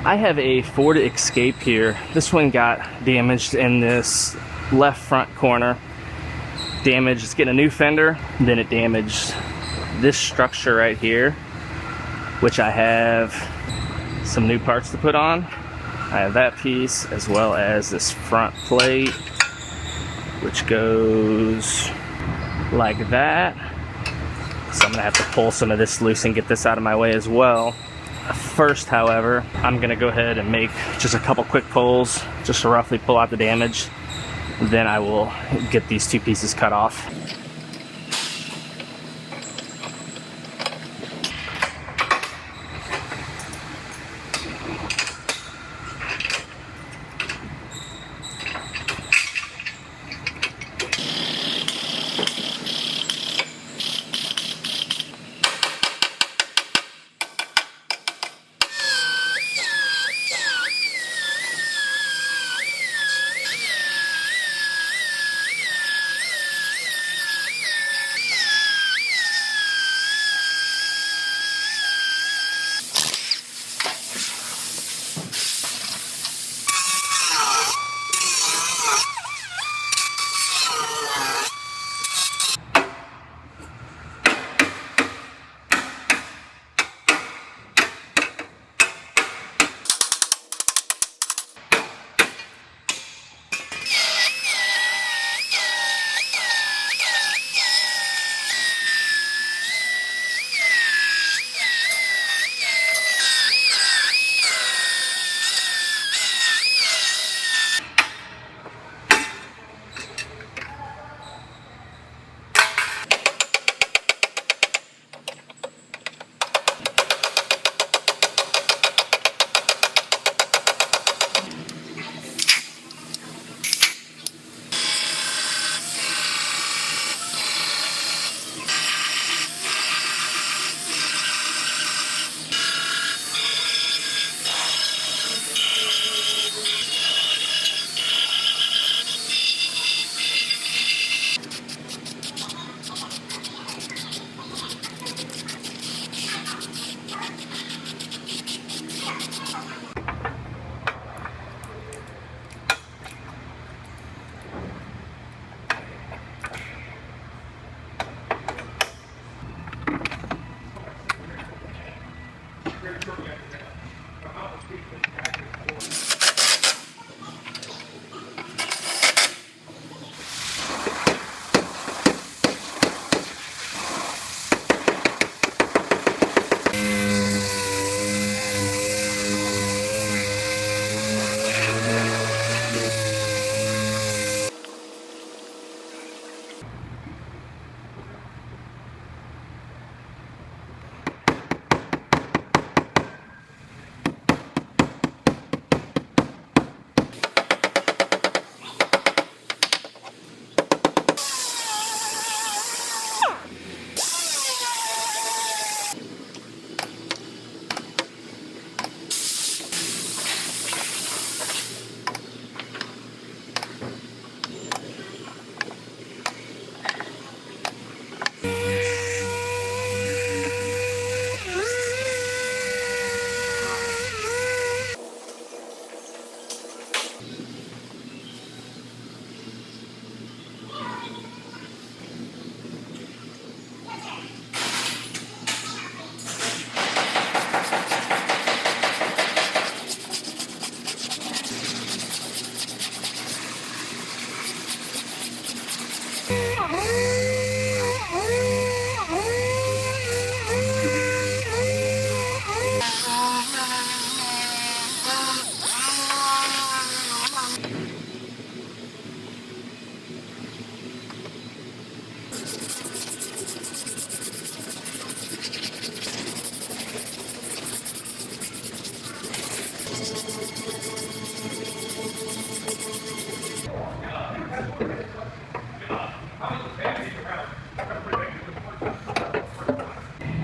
I have a Ford Escape here. This one got damaged in this left front corner. Damaged, it's getting a new fender. Then it damaged this structure right here, which I have some new parts to put on. I have that piece as well as this front plate, which goes like that. So I'm gonna have to pull some of this loose and get this out of my way as well. First, however, I'm gonna go ahead and make just a couple quick pulls just to roughly pull out the damage. Then I will get these two pieces cut off.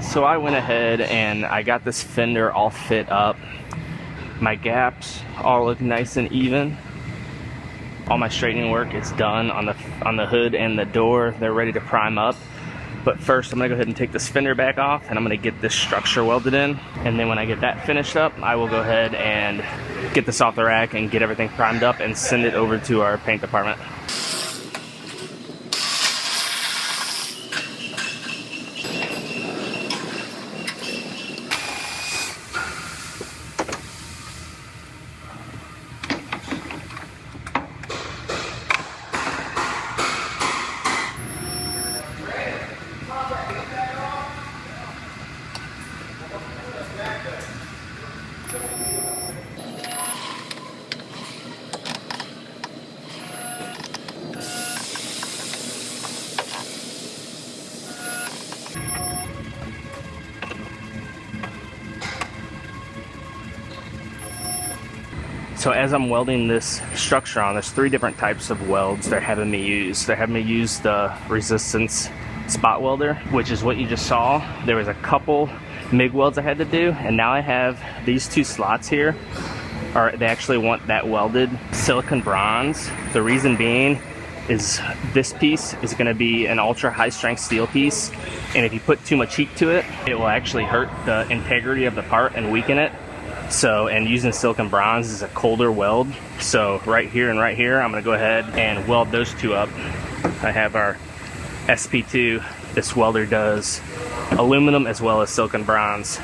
So I went ahead and I got this fender all fit up. My gaps all look nice and even. All my straightening work is done on the hood and the door. They're ready to prime up. But first, I'm gonna go ahead and take this fender back off, and I'm gonna get this structure welded in. And then when I get that finished up, I will go ahead and get this off the rack and get everything primed up and send it over to our paint department. So as I'm welding this structure on, there's 3 different types of welds they're having me use. They're having me use the resistance spot welder, which is what you just saw. There was a couple MIG welds I had to do, and now I have these 2 slots here. They actually want that welded silicon bronze. The reason being is this piece is going to be an ultra high strength steel piece, and if you put too much heat to it, it will actually hurt the integrity of the part and weaken it. So, and using silicon bronze is a colder weld. So right here and right here, I'm gonna go ahead and weld those 2 up. I have our SP2. This welder does aluminum as well as silicon bronze.